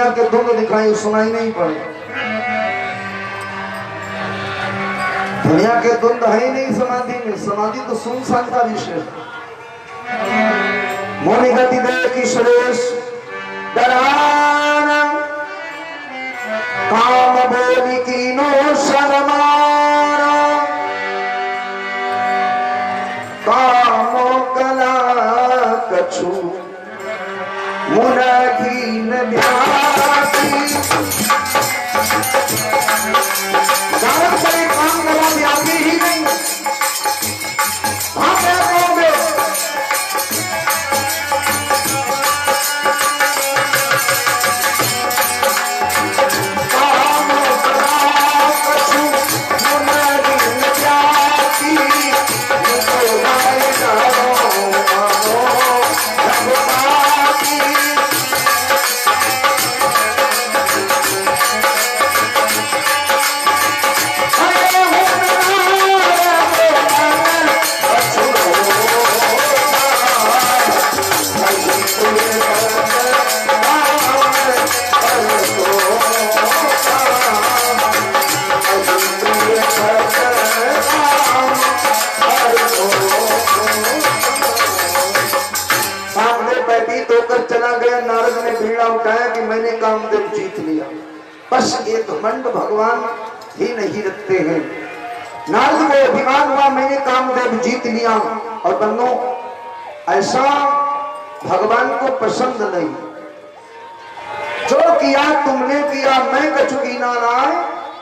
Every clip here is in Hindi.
दुनिया के धुंध दिखाई सुनाई नहीं पड़े। दुनिया के धुंध है ही नहीं समाधि में। समाधि तो सुनसान का विषय। मोनि गति देखी सुरेश डराना काम बोली कीनो शर्माना कामो कला कछु मुनगीन व्यासी भारत से काम करा व्यासी ही नहीं। आप क्या कहोगे? चला गया। नारद ने बीड़ा उठाया कि मैंने कामदेव जीत लिया। बस ये घमंड भगवान ही नहीं रखते हैं। नारद को अभिमान हुआ मैंने कामदेव जीत लिया। और बंदो ऐसा भगवान को पसंद नहीं। जो किया तुमने किया मैं कछु कीना नाय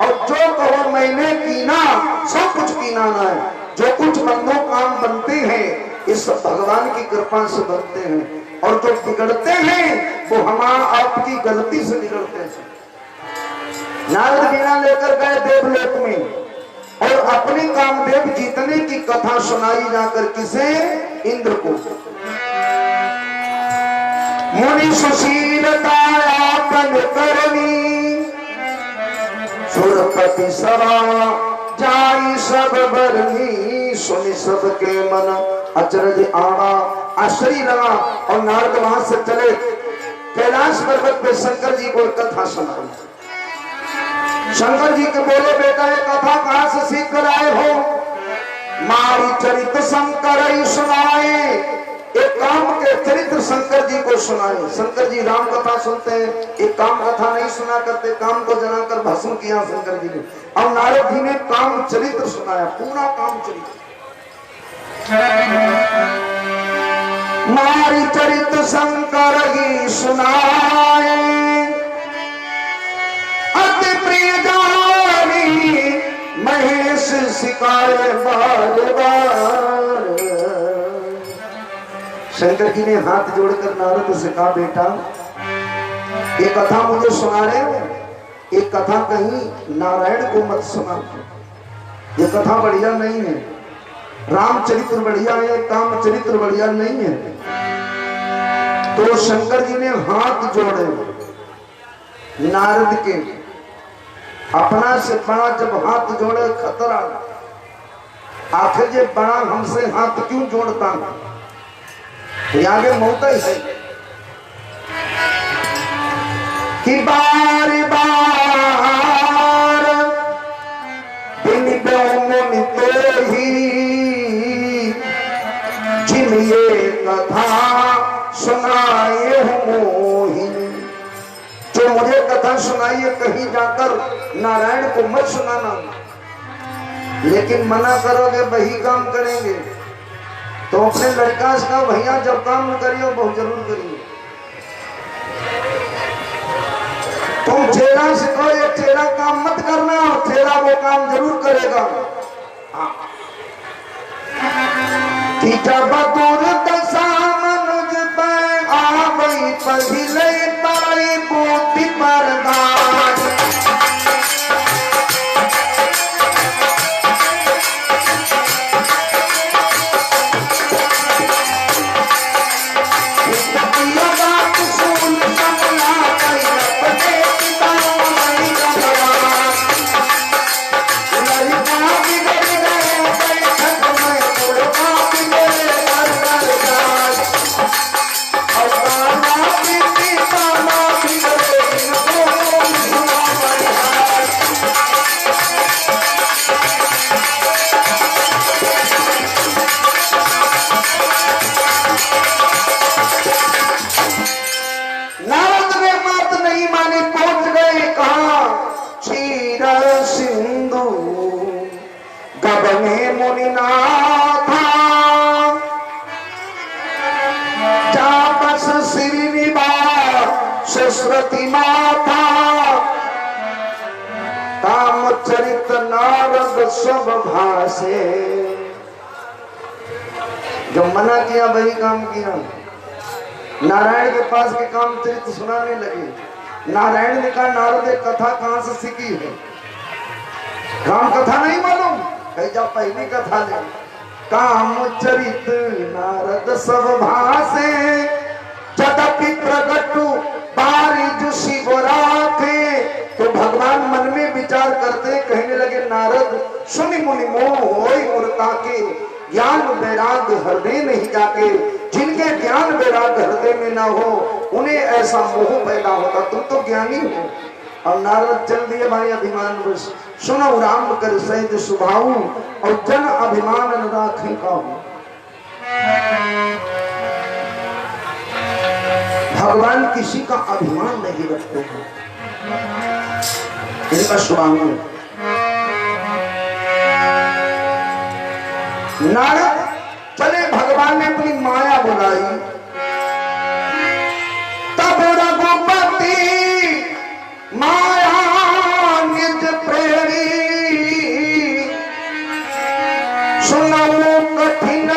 और जो कहो मैंने कीना सब कुछ कीना नाय। जो कुछ बंदों काम बनते हैं ये सब भगवान की कृपा से बनते हैं और जो बिगड़ते हैं वो हमारा आपकी गलती से बिगड़ते हैं। नारद बीड़ा लेकर गए देवलोक में और अपने कामदेव जीतने की कथा सुनाई जाकर किसे? इंद्र को। मुनि सुशीलता आपन करनी सुरपति सभा जाई सब बरनी। सुनि सबके मन अचरज आवा आश्चर्य लगा और नारद वहां से चले कैलाश पर्वत पे शंकर जी को कथा सुनाई। शंकर जी के बोले बेटा ये कथा कहां से सीख कर आए हो? मारी चरित्र शंकर ही सुनाए। एक काम के चरित्र शंकर जी को सुनाए। शंकर जी राम कथा सुनते हैं, एक काम कथा नहीं सुना करते। काम को जलाकर भस्म किया शंकर जी ने और नारद जी ने काम चरित्र सुनाया, पूरा काम चरित्र। मारी चरित्र शंकर ही सुनाए अति प्रिय जानी महेश सिखाए बार बार। शंकर जी ने हाथ जोड़कर नारद से कहा बेटा ये कथा मुझे सुना रहे हो, एक कथा कहीं नारायण को मत सुना। ये कथा बढ़िया नहीं है। रामचरित्र बढ़िया है, काम चरित्र बढ़िया नहीं है। तो शंकर जी ने हाथ जोड़े नारद के। अपना से बड़ा जब हाथ जोड़े खतरा। आखिर ये बड़ा हमसे हाथ क्यों जोड़ता है? आगे मौका ही है कि बार बार बिन मुनि ही जिन ये कथा सुनाए मोहि। जो मुझे कथा सुनाइए कहीं जाकर नारायण को मत सुनाना। लेकिन मना करोगे वही काम करेंगे। तो अपने लड़का से कहा भैया जब काम न करियो बहुत जरूर करिए। तुम चेहरा से कहो ये चेहरा काम मत करना और चेहरा वो काम जरूर करेगा। बतूर दशा मनुज पे आ गई पहिले पाई बुद्धि परदान। मुनिनाथा जापस श्रीनिवास सुश्रुति माथा काम चरित नारद सब भाषे। जो मना किया वही काम किया। नारायण के पास के काम चरित्र सुनाने लगे। नारायण ने कहा नारद एक कथा कहां से सीखी है? राम कथा नहीं मालूम? कहीं जा पहली कथा ले। काम चरित नारद सब भाषे जदपि प्रगटु बारिज शिव राखे। तो भगवान मन में विचार करते कहने लगे नारद सुनि मुनि मोह होई मूर्ता के ज्ञान वैराग हृदय नहीं जाके। जिनके ज्ञान वैराग हृदय में ना हो उन्हें ऐसा मोह पैदा होता। तुम तो ज्ञानी हो। और नारद चल दिए भाई अभिमान बस। सुनो राम कर सहज सुभाऊ और जन अभिमान न राखे काहू। भगवान किसी का अभिमान नहीं रखते हैं। इनका शुभांगु नारद चले। भगवान ने अपनी माया बुलाई। तब रघुपति माया निज प्रेरी सुनऊ कठिन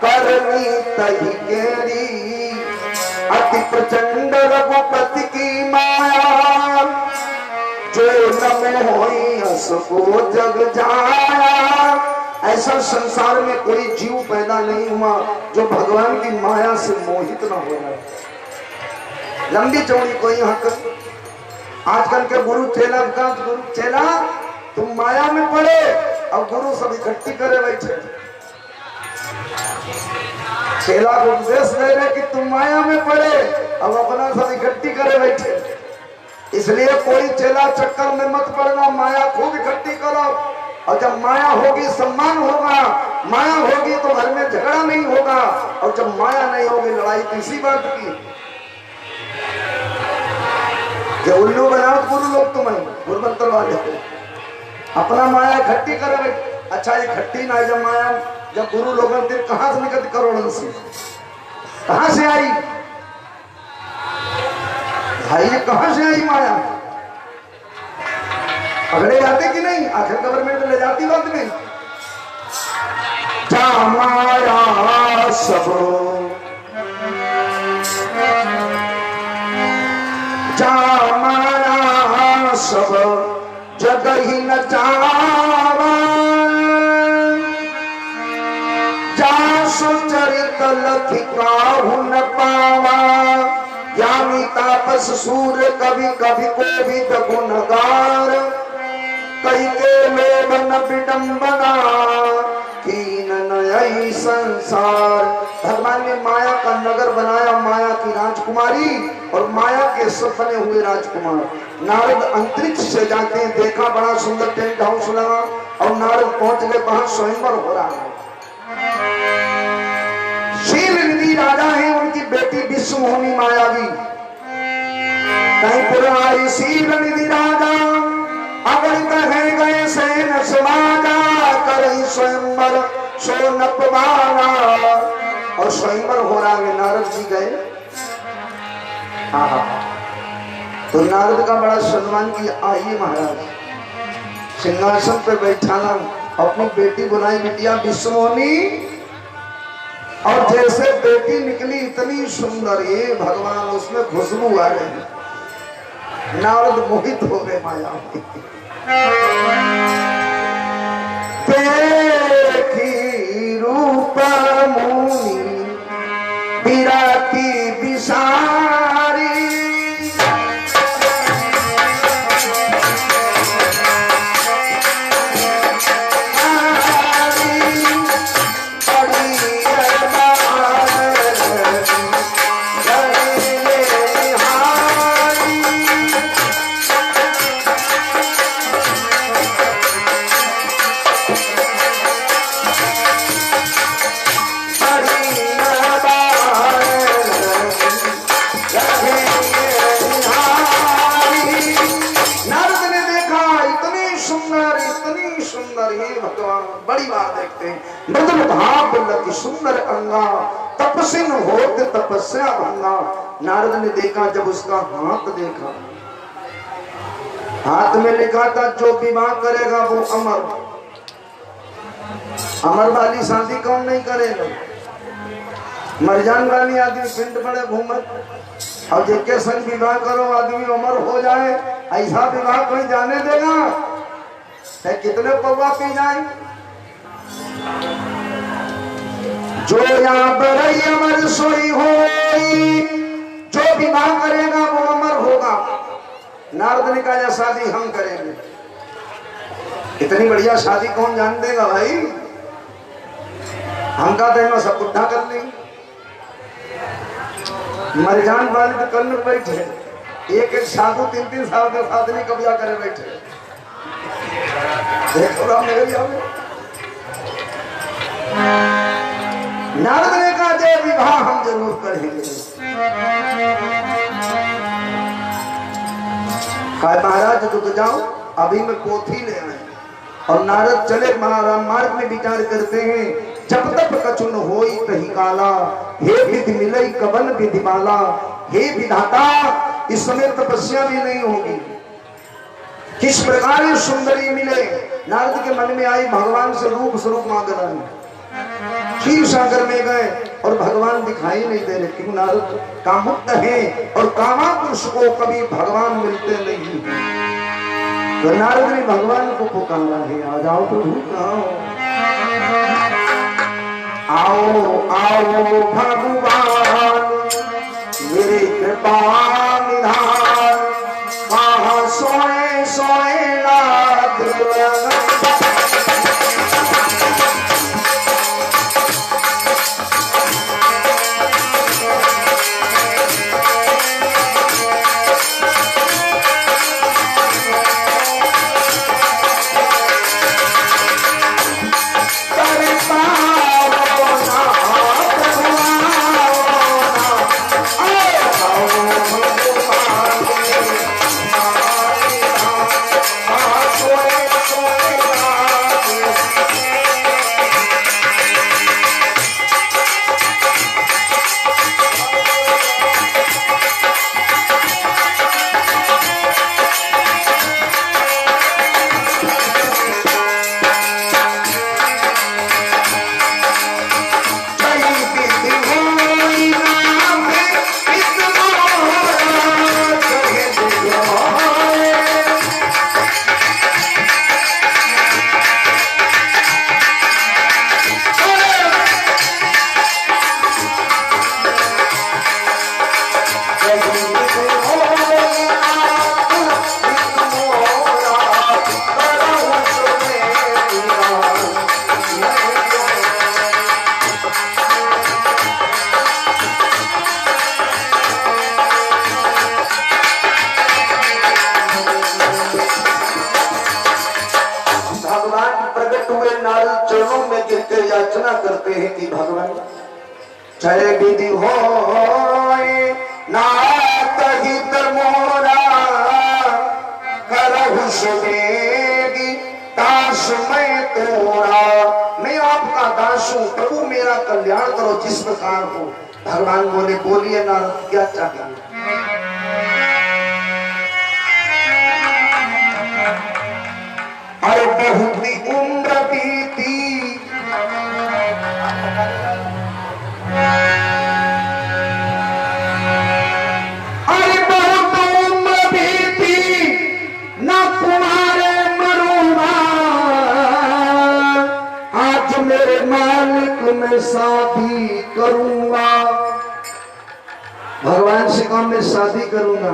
करनी तही केरी। अति प्रचंड रघुपति की माया जो न मोहि असको जग जाया। ऐसा संसार में कोई जीव पैदा नहीं हुआ जो भगवान की माया से मोहित न हो रहा। लंबी चौड़ी कोई हक। आजकल के गुरु चेला का गुरु चेला तुम माया में पड़े और गुरु सब इकट्ठी करे बैठे। चेला को उपदेश दे रहे कि तुम माया में पड़े अब अपना सब इकट्ठी करे बैठे। इसलिए कोई चेला चक्कर में मत पड़ना। माया खूब इकट्ठी करो और जब माया होगी सम्मान होगा। माया होगी तो घर में झगड़ा नहीं होगा। और जब माया नहीं होगी लड़ाई किसी बात की। जो उल्लू बनाओ गुरु लोग तुम्हें गुरुमंत्र वाले अपना माया इकट्ठी करे। अच्छा इकट्ठी ना जब माया जब गुरु लोग कहां से निकलती करोड़ों से कहां से आई भाई? ये कहां से आई माया? पकड़े जाते कि नहीं? आखिर गवर्नमेंट ले जाती वक्त में। जा माया सब जा माया सब जग ही न जावा। जा सुचरित लखि काहू न पावा। ज्ञानी तापस सूर्य कभी कभी को भी गुणगार। कई के लोभन विडंबना कीन नई संसार। भगवान ने माया का नगर बनाया। माया की राजकुमारी और माया के सपने हुए राजकुमार। नारद अंतरिक्ष से जाते हैं। देखा बड़ा सुंदर टेंट हाउस लगा और नारद पहुंच गए। वहां स्वयंवर हो रहा है। शील निधि राजा है। उनकी बेटी विश्वमोहिनी मायावी। कहीं पुराई शील निधि राजा अगर कहे गए सेन समाजा। करही स्वयंवर सो न पवाना। और स्वयंवर हो रहा है। नारद जी गए। तो नारद का बड़ा सम्मान किया। आइए महाराज सिंहासन पे बैठाना। अपनी बेटी बुलाई बिटिया विश्वमोहिनी। और जैसे बेटी निकली इतनी सुंदर ये भगवान उसमें खुशबू आ रही। नारद मोहित हो गए माया में। देखी रूप मुनि विराटी विसारी। काटे मृदुल भाव लकी सुंदर अंगा तपस्विन होत तपस्या भंगा। नारद ने देखा, जब उसका हाथ देखा, हाथ में लिखा था जो विवाह करेगा वो अमर। अमर वाली शादी कौन नहीं करेगा? मर जाने वाली आदमी पिंड पड़े घूमत, और जिसके संग विवाह करो आदमी अमर हो जाए, ऐसा विवाह कोई जाने देगा? कितने पौवा पी जाए। जो यहाँ पर अमर सोई हो, जो विवाह करेगा वो अमर होगा। नारद ने कहा शादी हम करेंगे। इतनी बढ़िया शादी कौन जान देगा भाई? हम का देना सब बुढ़ा कर लेंगे। मरजान वाले तो करने बैठे, एक एक साधु 3-3 साल के साथ नहीं कब्जा करे बैठे। देखो राम नारद ने कहा जय विवाह हम जरूर करेंगे। कहा महाराज तो जाओ, अभी मैं पोथी ले आए। और नारद चले मार्ग में विचार करते हैं, जब तक कछु न होई कहीं काला, हे विधि मिलई कवन विधि माला। हे विधाता, इस समय तपस्या भी नहीं होगी, किस प्रकार सुंदरी मिले। नारद के मन में आई भगवान से रूप स्वरूप मांगना। क्षीर सागर में गए और भगवान दिखाई नहीं दे रहे, क्यों? नारद कामुक्त हैं और कामा पुरुष को कभी भगवान मिलते नहीं। तो नारद ने भगवान को पुकारा है, आ जाओ प्रभु, आओ आओ भगवान मेरे कृपा निधान। कहाँ सोए सोए नाथ याचना करते हैं कि भगवान जय विधि हो नाथ हित मोरा करहु सुबेगी दास मैं तोरा। मैं आपका दास हूँ, प्रभु मेरा कल्याण करो जिस प्रकार हो। भगवान बोले, बोलिए नारद क्या चाहिए? अरे बहुत ही उम्र बीती मैं शादी करूंगा। भगवान से कहा मैं शादी करूंगा।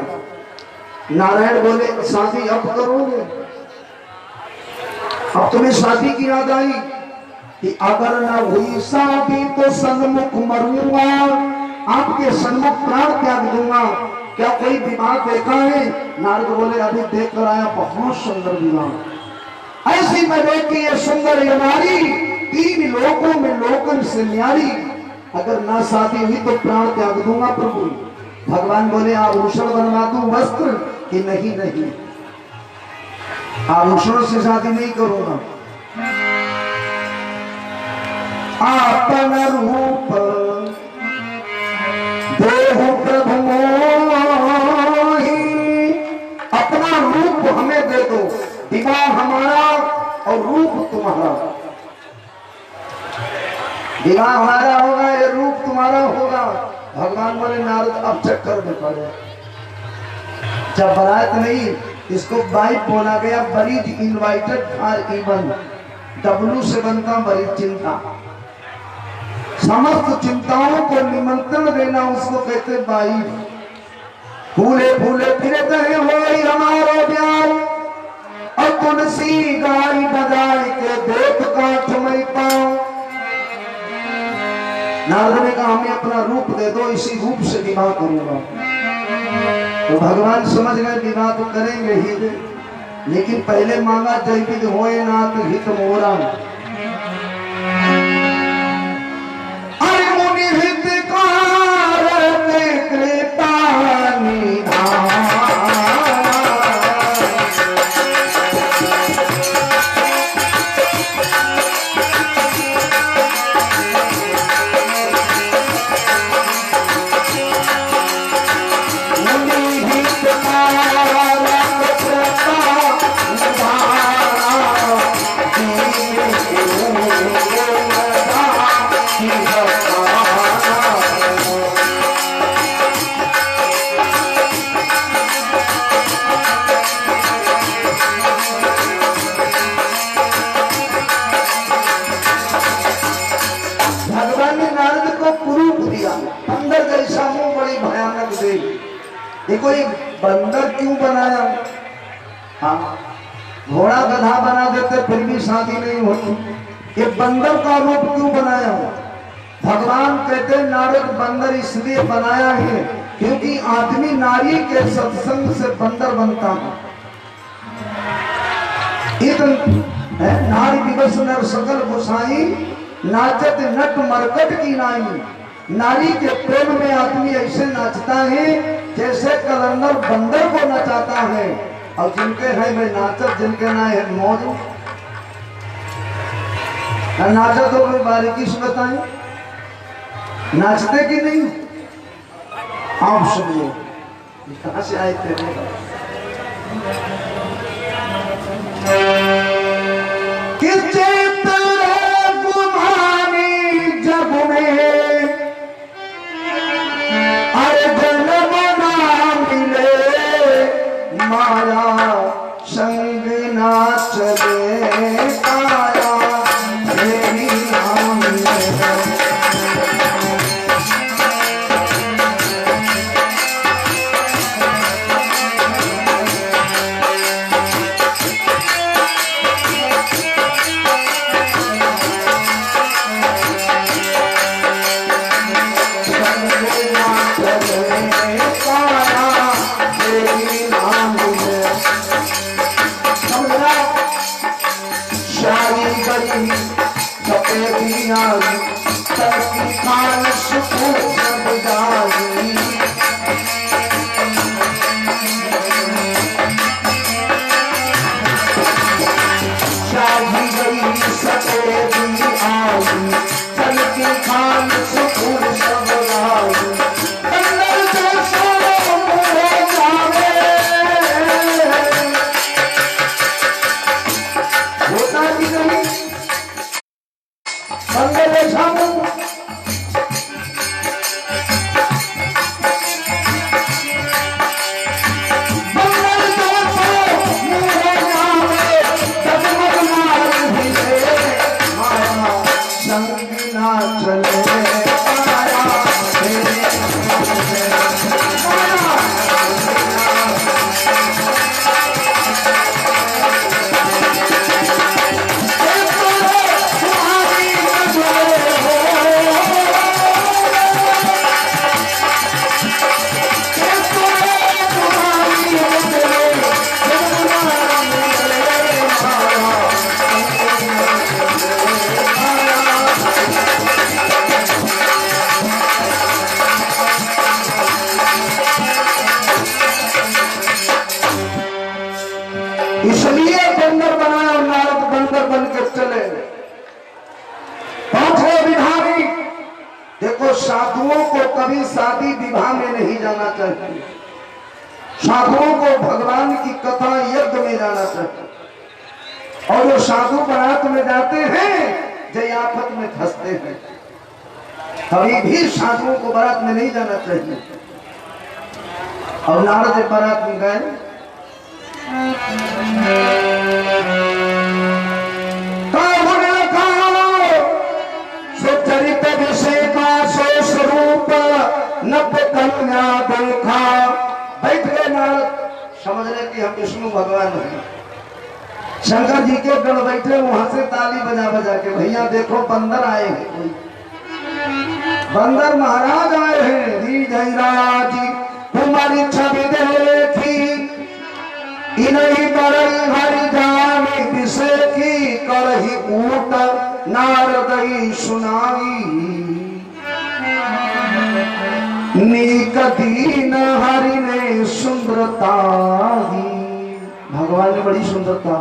नारायण बोले शादी अब करोगे? अब तुम्हें शादी की याद आई कि अगर ना हुई शादी तो सन्मुख मरूंगा, आपके सन्मुख प्राण त्याग दूंगा। क्या कोई विवाह देखा है? नारद बोले अभी देख कर आया, बहुत सुंदर विवाह। ऐसी मैं देखी ये सुंदर नारी, 3 लोकों में लोकन से न्यारी। अगर ना शादी हुई तो प्राण त्याग दूंगा प्रभु। भगवान बोले आभूषण बनवा दूं वस्त्र कि नहीं? नहीं, आभूषणों से शादी नहीं करूंगा। आपन रूप देहु प्रभु मोहि। अपना रूप हमें दे दो, विवाह हमारा और रूप तुम्हारा। विवाह हमारा होगा, ये रूप तुम्हारा होगा। भगवान बोले नारद अब चक्कर में पड़े। जब बारात नहीं, इसको वाइफ बोला गया, बरीज इनवाइटेड फॉर इवन। डब्लू से बनता बड़ी चिंता, समस्त चिंताओं को निमंत्रण देना उसको कहते वाइफ। फूले फूले फिरते हैं होई हमारो ब्याह, और तुलसी गाय बजाई के देख काठ में पाओ। नारद ने कहा हमें अपना रूप दे दो, इसी रूप से विवाह करूंगा। तो भगवान समझ गए विवाह तो करेंगे ही, लेकिन पहले मांगा जयविद होए नाथ हित मोरा। अरे मुनि हित कारक कृपा निधान। बंदर जैसा मुंह बड़ी भयानक दे। देखो ये बंदर क्यों बनाया? हाँ, घोड़ा गधा बना देते फिर भी शादी नहीं होती। ये बंदर का रूप क्यों बनाया? भगवान कहते नारद बंदर इसलिए बनाया है क्योंकि आदमी नारी के सत्संग से बंदर बनता है। नारी दिवस नर सकल गोसाई, नाचत नट मरकट की नाई। नारी के प्रेम में आदमी ऐसे नाचता है जैसे कलंदर बंदर को नचाता है। और जिनके है वे नाचत, जिनके ना है मौज। नाचत हो गई, बारीकी से बताएं नाचते कि नहीं? आप सुनिए कहां से आए थे। जग में माया संग ना चले आया मेरी नाम इसलिए बंदर बनाया, नारद बंदर बन के चले। पांचों साधुओं को कभी शादी विवाह में नहीं जाना चाहिए। साधुओं को भगवान की कथा यज्ञ में जाना चाहिए। और जो साधु बारात में जाते हैं जयाफत में फंसते हैं। कभी भी साधुओं को बारात में नहीं जाना चाहिए। और नारद बारात में गए, सुचरित विषय का सो स्वरूप नव कन्या देखा। बैठ गए नारद, समझ रहे कि हम विष्णु भगवान हैं। शंकर जी के गण बैठे, वहां से ताली बजा बजा के, भैया देखो बंदर आए हैं, बंदर महाराज आए हैं। दी जयराज तुम्हारी छवि देखी, इन्हीं करई हरि जानी विषय की, करही ऊट नारदई सुनाई। नीक दीन हरि ने सुंदरता दी। भगवान ने बड़ी सुंदरता,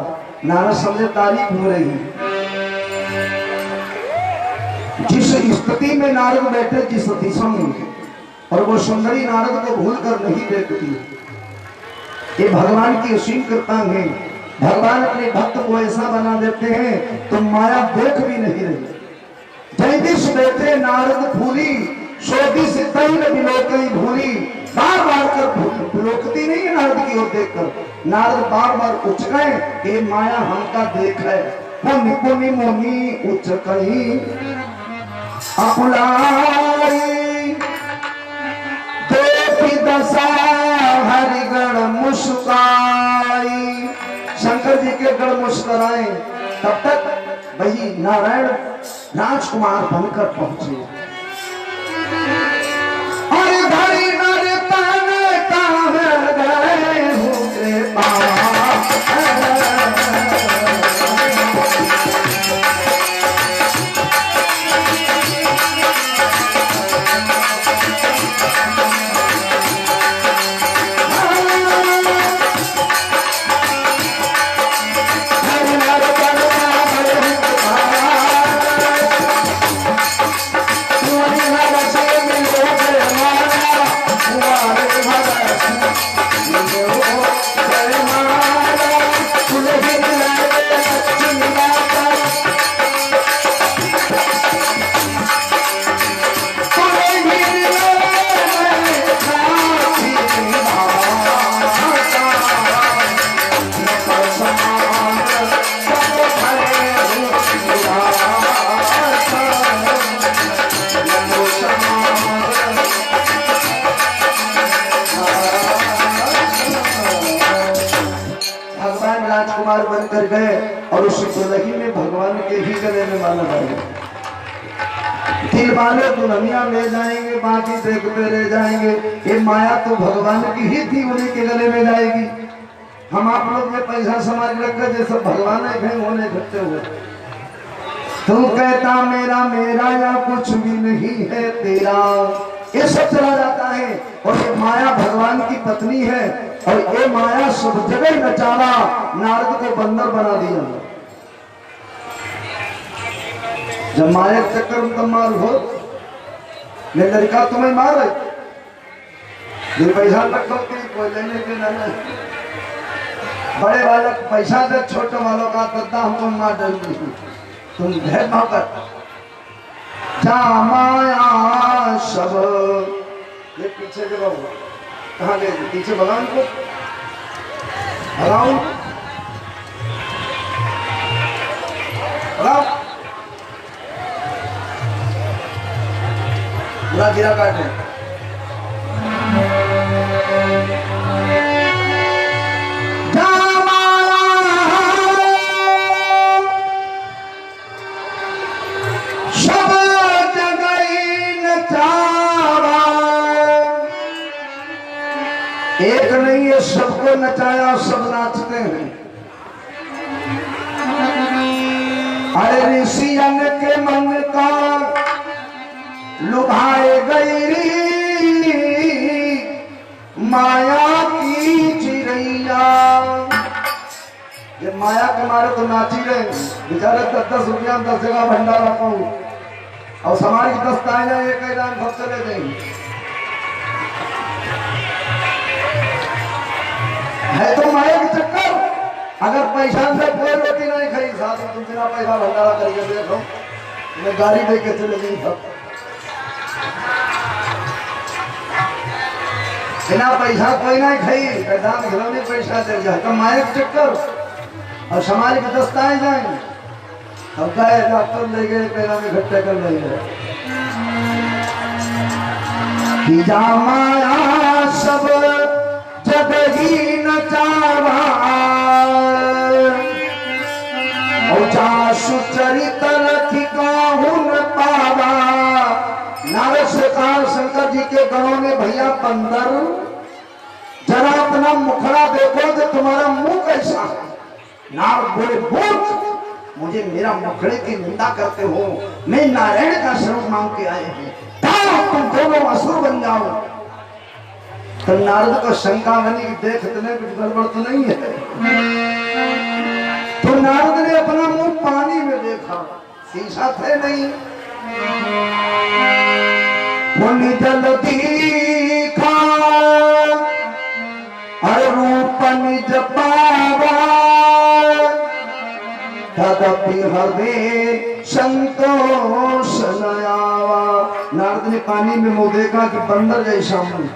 नारद समझे तारीफ हो रही। जिस स्थिति में नारद बैठे, जिस दिशा में, और वो सुंदरी नारद को भूल कर नहीं देखती। ये भगवान की असीम कृपा है। भगवान अपने भक्त को ऐसा बना देते हैं तो माया देख भी नहीं रही। जय दिश बैठे नारद फूली, सो दिश तैल बिलोकई भूली। बार बार कर बिलोकती नहीं है नारद की ओर देखकर। नारद बार बार उठ गए, ये माया हमका देख है। पुनि पुनि मोनी उच्च कहीं अपुलाई, देवी दशा हरिगण मुस्काई। शंकर जी के गण मुस्कुराए। तब तक वही नारायण राजकुमार बनकर पहुंचे। और घड़ी नर तन काहे गए हुए पास, राजकुमार बनकर गए और उस दुल्ही में भगवान के ही गले में माला डाले। दिल वाले दुल्हनिया ले जाएंगे, बाकी देखते रह जाएंगे। ये माया तो भगवान की ही थी, उन्हीं के गले में जाएगी। हम आप लोग ने पैसा समाज रखकर जैसे भगवान है होने इकट्ठे हुए। तू कहता मेरा मेरा या कुछ भी नहीं है तेरा, ये सब चला जाता है। और ये माया भगवान की पत्नी है और ये माया सब जगह नचावा, नारद को बंदर बना दिया। जब माया चक्कर में तुम मार हो, ये लड़का तुम्हें मार रहे, ये पैसा रखो कि कोई लेने के नहीं। बड़े वालों को पैसा दे, छोटे वालों का दद्दा हमको मार डालती। तुम भेदभाव कर जा माया सब। ये पीछे जगह कहाँ गए? पीछे भगवान को भगाओ, भगाओ। पूरा गिरा काटे। एक नहीं है, सबको नचाया, सब नाचते हैं। अरे ऋषियन के मन का लुभाए गई माया की चिड़ैया। ये माया के मारे तो नाची रहे बेचारे। 10-10 रुपया 10 जगह भंडारा पाऊं, और समाज की दस्ता जाए एक ऐलान सब चले जाएंगे। है तो माया के चक्कर। अगर पैसा से कोई रोटी नहीं खाई साथ में तुम बिना पैसा भंडारा करके देखो, मैं गाड़ी दे के चले गई सब बिना पैसा कोई नहीं खाई दान घिरौनी पैसा दे जाए तो माया के चक्कर और समाज के दस्ताए जाएंगे। अब गए डॉक्टर ले गए पैसा में इकट्ठे कर ले गए कि जा माया सब जब ही न चावा और जा सुचरित रखी काहुन पावा। नारद सरकार शंकर जी के गणों में भैया बंदर जरा अपना मुखड़ा देखो तो तुम्हारा मुंह कैसा है। नारद बोले मूर्ख, मुझे मेरा मुखड़े की निंदा करते हो, मैं नारायण का स्वरूप मांग के आए हैं, तुम दोनों असुर बन जाओ। तो नारद को शंका बनी कि देख इतने कुछ गड़बड़ तो नहीं है। तो नारद ने अपना मुंह पानी में देखा, शीशा थे नहीं। पुण्य जल दीखा हर रूप निज पावा तदपि हृदय संतोष न आवा। नारद ने पानी में मुंह देखा कि बंदर जैसा मुंह।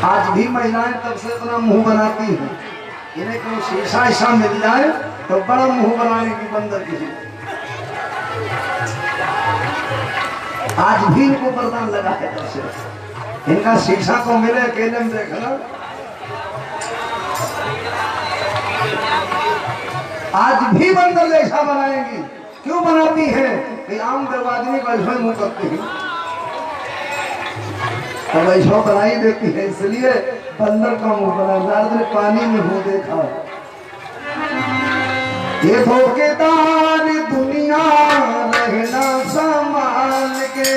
आज भी महिलाएं तब से अपना मुंह बनाती हैं, इन्हें कोई शीशा ऐसा मिल जाए तो बड़ा मुंह बनाने की बंदर की। आज भी इनको वरदान लगा है तब से। इनका शीशा को मिले अकेले में देखना। आज भी बंदर जैसा बनाएंगी। क्यों बनाती है कि आम दरवाजे को ऐसा मुंह करती है, तो ऐसा बनाई देती है, इसलिए बंदर का मुंह बना। नारद ने पानी में मुंह देखा। ये धोखेदार दुनिया रहना संभाल के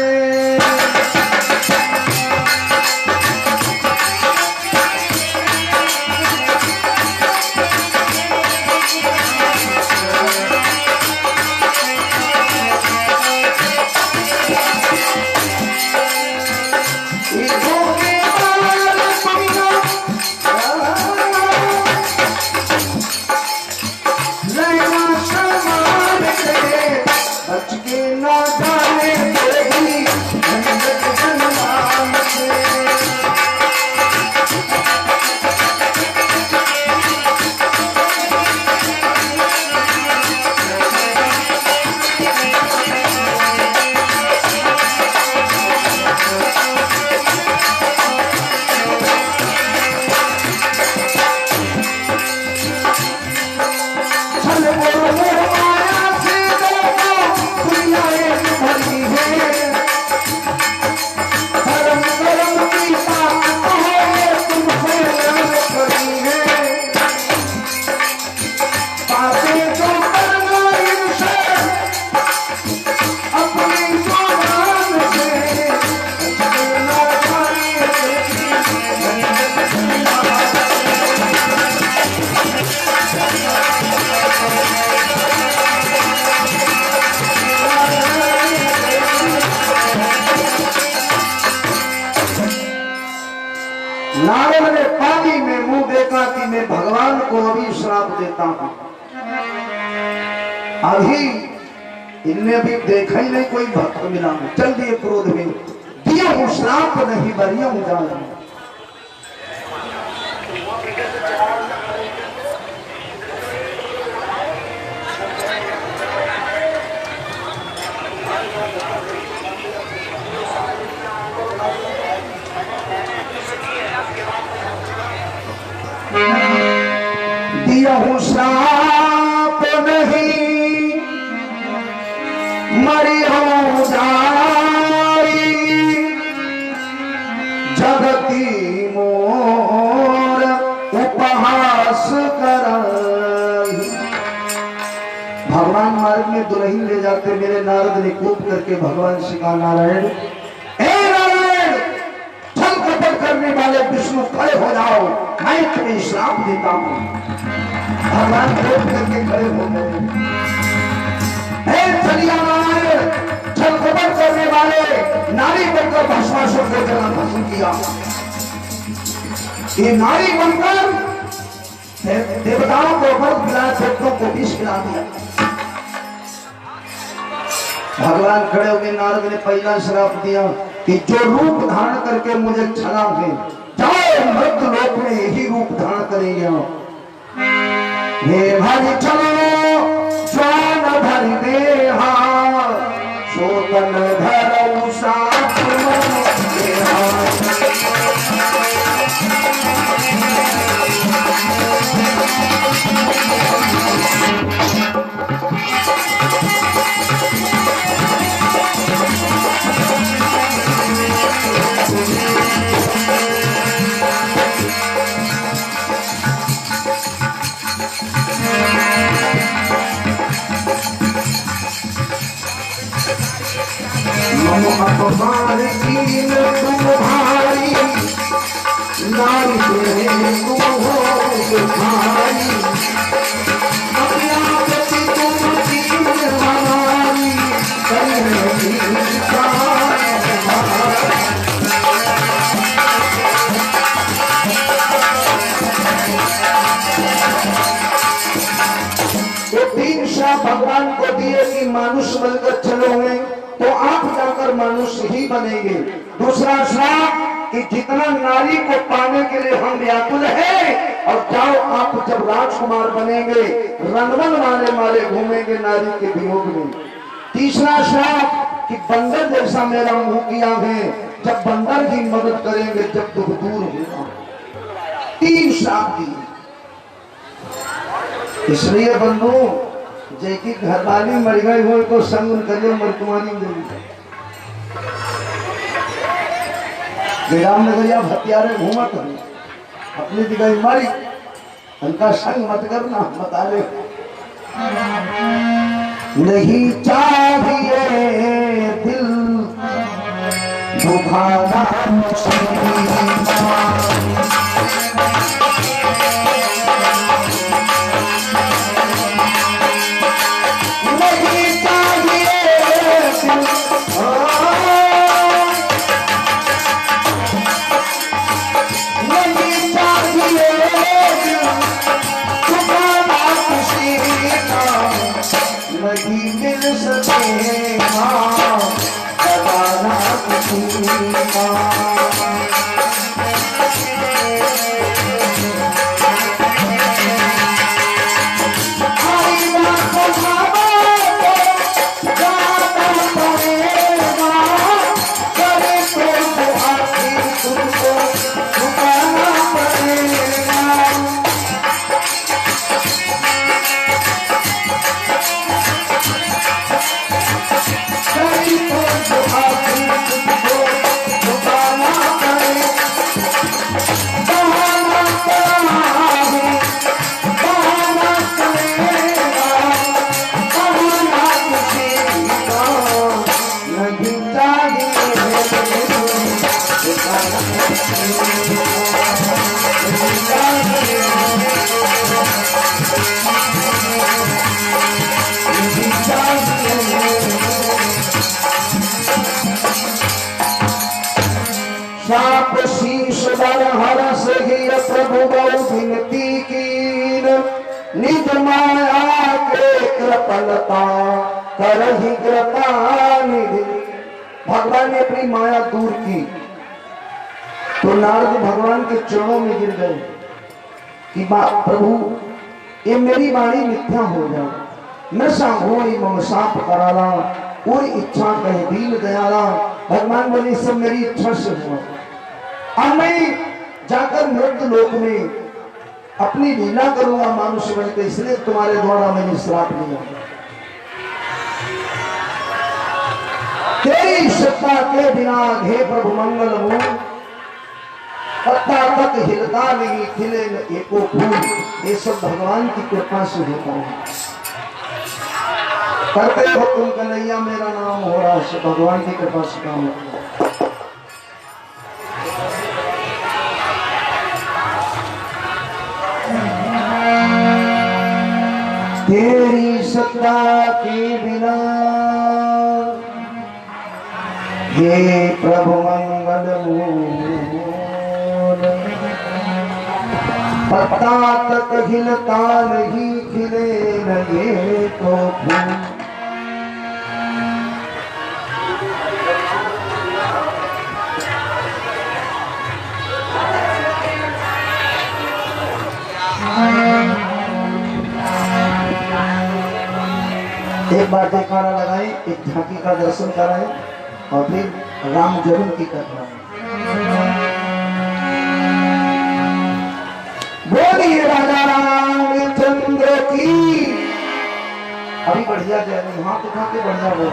नारद ने पानी में मुंह देखा कि मैं भगवान को अभी श्राप देता हूं। अभी इनने भी देखा ही नहीं कोई भक्त मिला। चल दिए क्रोध में, दिया हूं श्राप नहीं बरिया हूं जाना। दिया हूं श्राप नहीं मरी हो जाई जगती मोर उपहास कराई। भगवान मार्ग में दुल्हन ले जाते मेरे नारद ने कूप करके भगवान श्री का नारायण करने वाले विष्णु खड़े हो जाओ, मैं तुम्हें श्राप देता हूं। भगवान क्रोध करके खड़े हो गए। हे चलिया नारायण छलकपट करने वाले नारी बनकर भस्मासुर को जला भस्म किया। ये नारी बनकर देवताओं को अमृत पिलाया, देवताओं को विष पिला दिया। भगवान खड़े हो गए, नारद ने पहला श्राप दिया कि जो रूप धारण करके मुझे छला है, जाओ मृत्यु लोक में यही रूप धारण करेंगे। हे भाई चलो ज्वान धरि देहा, शोतन धरऊ साथ देहा। अपमान कीन तुम भारी, नारी तुम हो भारी, अपना प्रति तुम कीन हमारी, तो तीन श्राप भगवान को दिए कि मानुष बनकर चलोगे तो आप जाकर मनुष्य ही बनेंगे। दूसरा श्राप कि जितना नारी को पाने के लिए हम व्याकुल हैं, और जाओ आप जब राजकुमार बनेंगे रंगमन मारे मारे घूमेंगे नारी के वियोग में। तीसरा श्राप कि बंदर जैसा मेरा मुंह किया है, जब बंदर की मदद करेंगे जब दुख दूर होगा। तीन श्राप दिए। इसलिए बंधु जैकी घरवाली मर गई हो तो संग करियो मरकुमारी रामनगरिया भतियारे घूमत अपनी जगह मरी, उनका संग मत करना, बता ले नहीं चाहिए दिल दुखाना साप शीश दर हरस गिर प्रभु बहु विनती कीन, निज माया के कृपलता करहि कृपा निधि। भगवान ने अपनी माया दूर की तो नारद भगवान के चरणों में गिर गए कि प्रभु ये मेरी वाणी मिथ्या हो जाए, मैं सांघोई मम साप कराला और इच्छा कहे दीन दयाला। भगवान बोले सब मेरी इच्छा से हुआ, अब मैं जाकर मृत्यु लोक में अपनी लीला करूंगा मानुष बनकर, इसलिए तुम्हारे द्वारा मैंने श्राप लिया। तेरी सत्ता के बिना हे प्रभु मंगल हो, पत्ता तक हिलता नहीं खिले न एको फूल, ये सब भगवान की कृपा से होता है। करते हो तुम कन्हैया मेरा नाम हो रहा है, भगवान की कृपा से काम होता है। तेरी सत्ता के बिना ये प्रभु मंगल मूल पत्ता तक हिलता नहीं खिले लगे तो फूल। एक बार जयकारा लगाए, एक झांकी का दर्शन कराए और फिर राम जन्म की कथा। बोलिए राजा रामचंद्र की। अभी बढ़िया जय नहीं, हाथ उठा के बढ़िया बोल।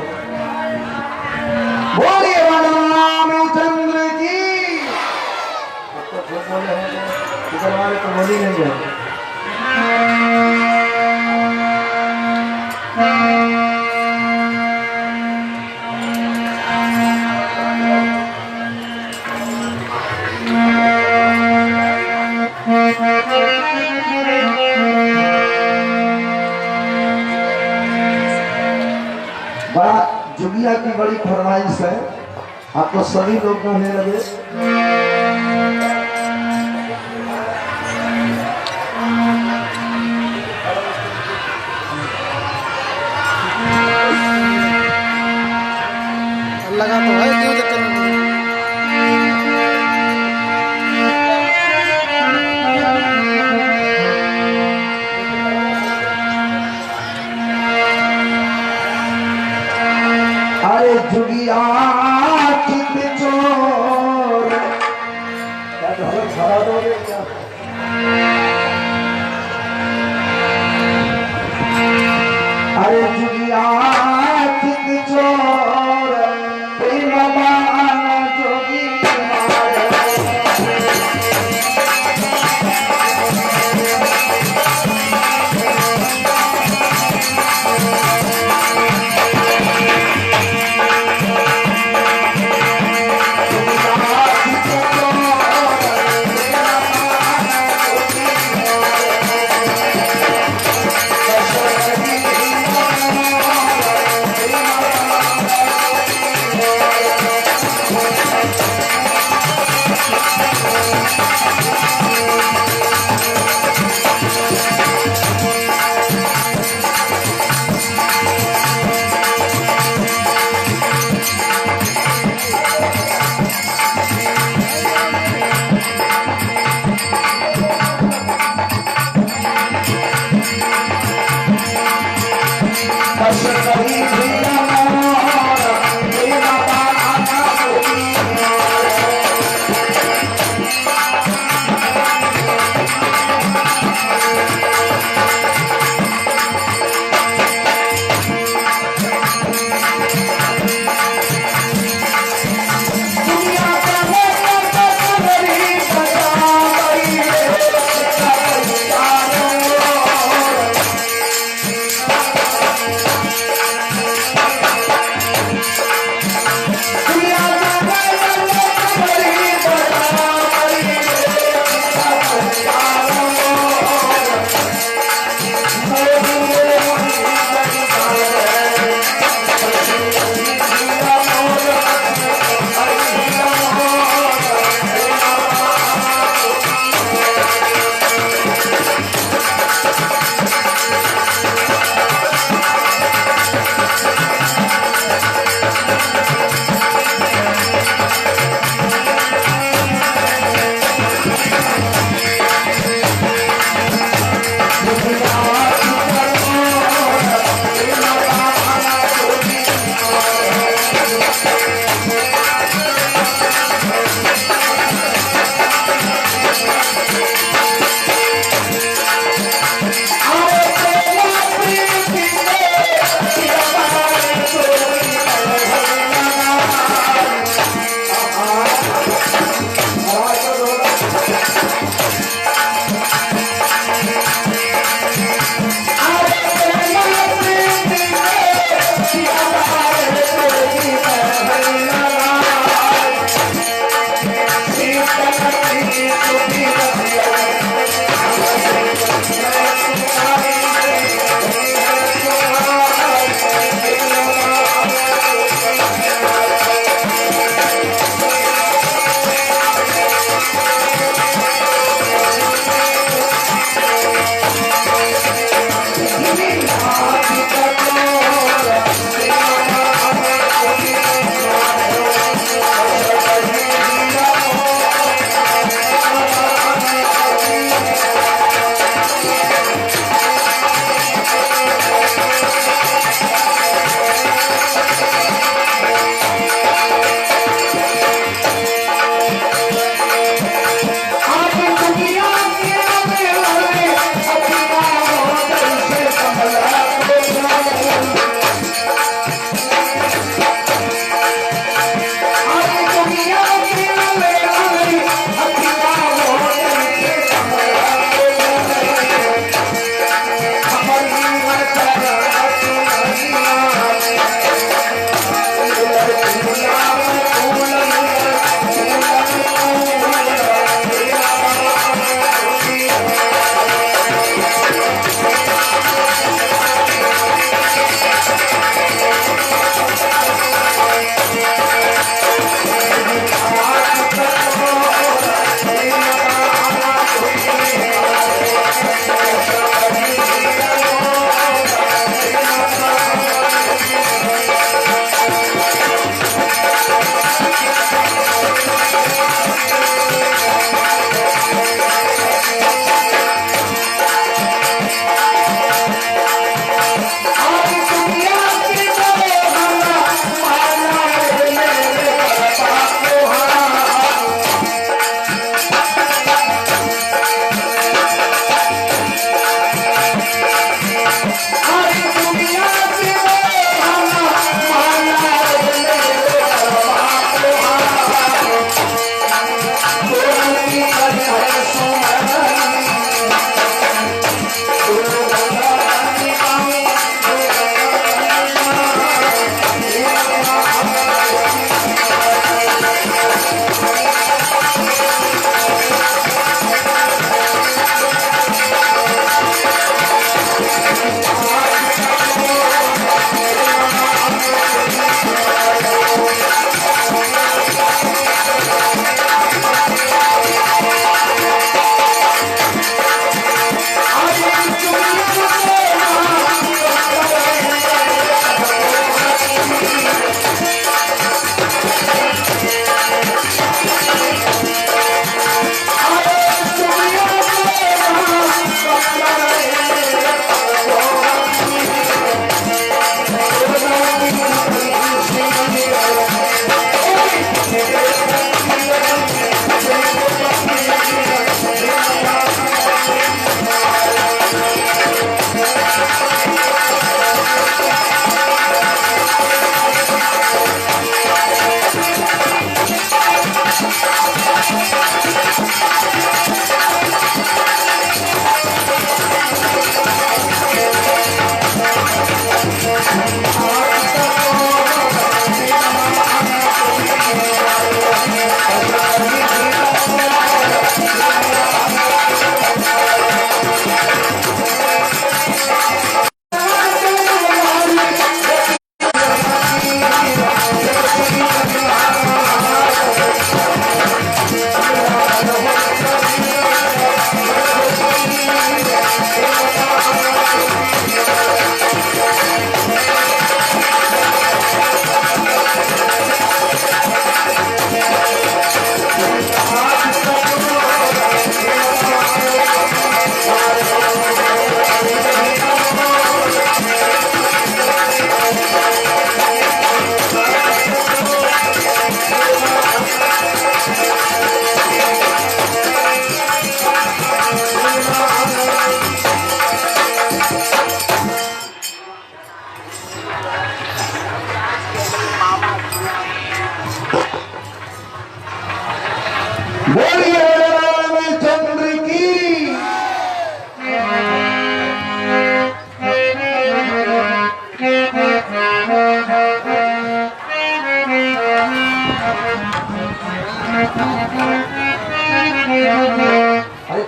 बोलिए राजा रामचंद्र की। तो बोले इधर वाले तो बोली नहीं जाए। बड़ा जुगिया की बड़ी फरमाइश है, आपको सभी लोग कहने लगे। लगा तो है क्यों दिक्कत नहीं। अरे जुगिया चित चोर क्या ढोलक भरा दोगे क्या? अरे जुगिया चित चोर प्रेम बाना जोगी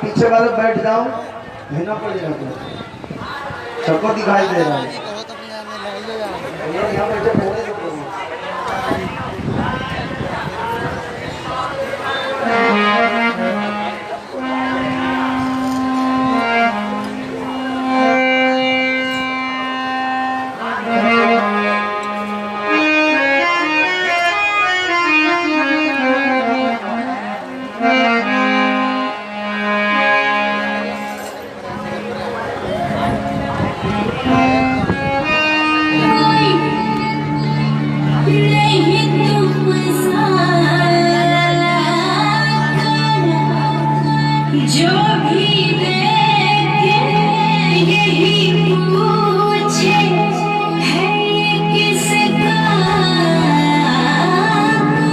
पीछे वाले बैठ जाओ, हिना पड़ेगा तो सबको दिखाई दे रहा है। बहुत अपने आप में लड़ाई हो जाए। ये यहाँ बैठे थोड़े से करो। जो भी देखे यही पूछे है ये किसका गाना।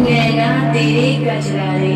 नैना तेरे गजरारे